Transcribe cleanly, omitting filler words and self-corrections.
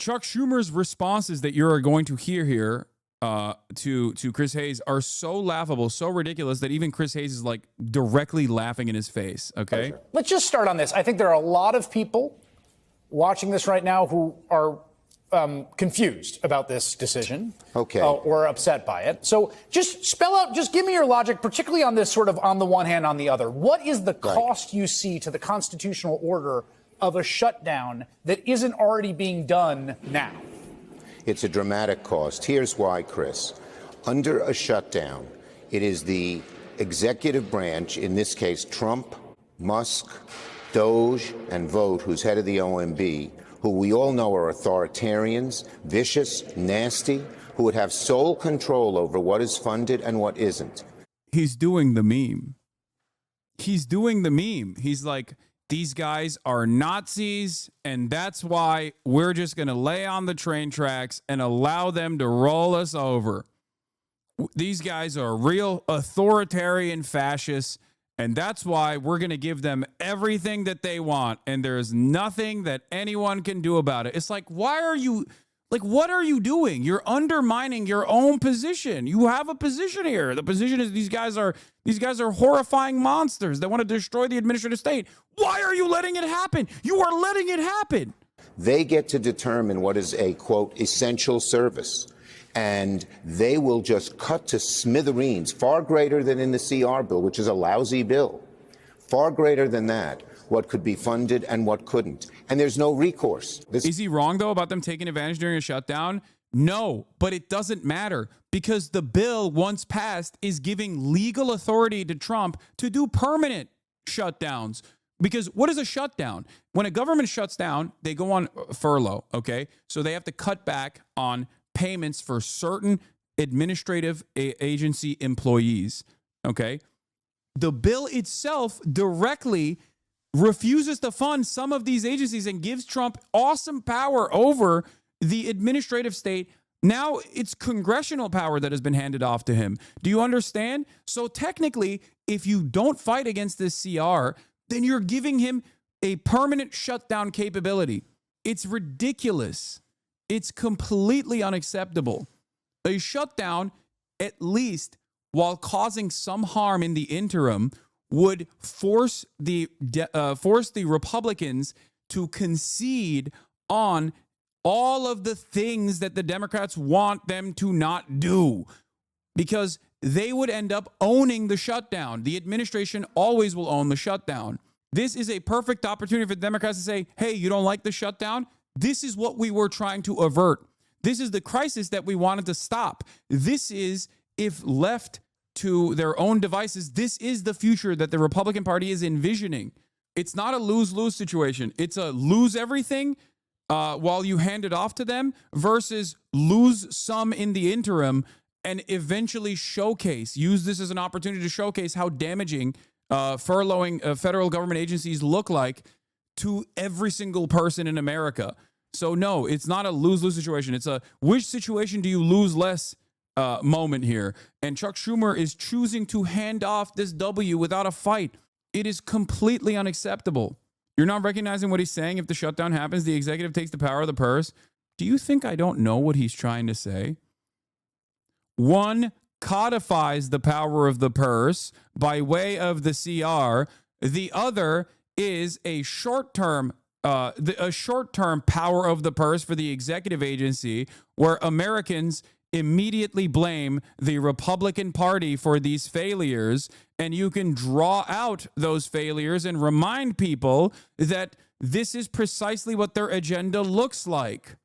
Chuck Schumer's responses that you're going to hear here to Chris Hayes are so laughable, so ridiculous that even Chris Hayes is like directly laughing in his face. Okay. Let's just start on this. I think there are a lot of people watching this right now who are confused about this decision. Okay. Or upset by it. So just spell out, just give me your logic, particularly on this sort of on the one hand, on the other. What is the cost you see to the constitutional order of a shutdown that isn't already being done now? It's a dramatic cost. Here's why, Chris. Under a shutdown, it is the executive branch, in this case Trump, Musk, Doge, and Vogt, who's head of the OMB, who we all know are authoritarians, vicious, nasty, who would have sole control over what is funded and what isn't. He's doing the meme. He's doing the meme. He's like, these guys are Nazis, and that's why we're just going to lay on the train tracks and allow them to roll us over. These guys are real authoritarian fascists, and that's why we're going to give them everything that they want, and there's nothing that anyone can do about it. It's like, why are you, like, what are you doing? You're undermining your own position. You have a position here. The position is these guys are horrifying monsters that want to destroy the administrative state. Why are you letting it happen? You are letting it happen. They get to determine what is a, quote, essential service. And they will just cut to smithereens, far greater than in the CR bill, which is a lousy bill, far greater than that, what could be funded and what couldn't. And there's no recourse. Is he wrong, though, about them taking advantage during a shutdown? No, but it doesn't matter because the bill, once passed, is giving legal authority to Trump to do permanent shutdowns. Because what is a shutdown? When a government shuts down, they go on furlough, okay? So they have to cut back on payments for certain administrative agency employees, okay? The bill itself directly refuses to fund some of these agencies and gives Trump awesome power over the administrative state. Now it's congressional power that has been handed off to him. Do you understand? So technically, if you don't fight against this CR, then you're giving him a permanent shutdown capability. It's ridiculous. It's completely unacceptable. A shutdown, at least while causing some harm in the interim, would force the Republicans to concede on all of the things that the Democrats want them to not do, because they would end up owning the shutdown. The administration always will own the shutdown. This is a perfect opportunity for the Democrats to say, hey, you don't like the shutdown? This is what we were trying to avert. This is the crisis that we wanted to stop. This is, if left to their own devices, this is the future that the Republican Party is envisioning. It's not a lose-lose situation. It's a lose everything while you hand it off to them versus lose some in the interim and eventually use this as an opportunity to showcase how damaging furloughing federal government agencies look like to every single person in America. So no, it's not a lose-lose situation. It's a which situation do you lose less moment here. And Chuck Schumer is choosing to hand off this W without a fight. It is completely unacceptable. You're not recognizing what he's saying. If the shutdown happens, the executive takes the power of the purse. Do you think I don't know what he's trying to say? One codifies the power of the purse by way of the CR. The other is a short-term power of the purse for the executive agency, where Americans immediately blame the Republican Party for these failures, and you can draw out those failures and remind people that this is precisely what their agenda looks like.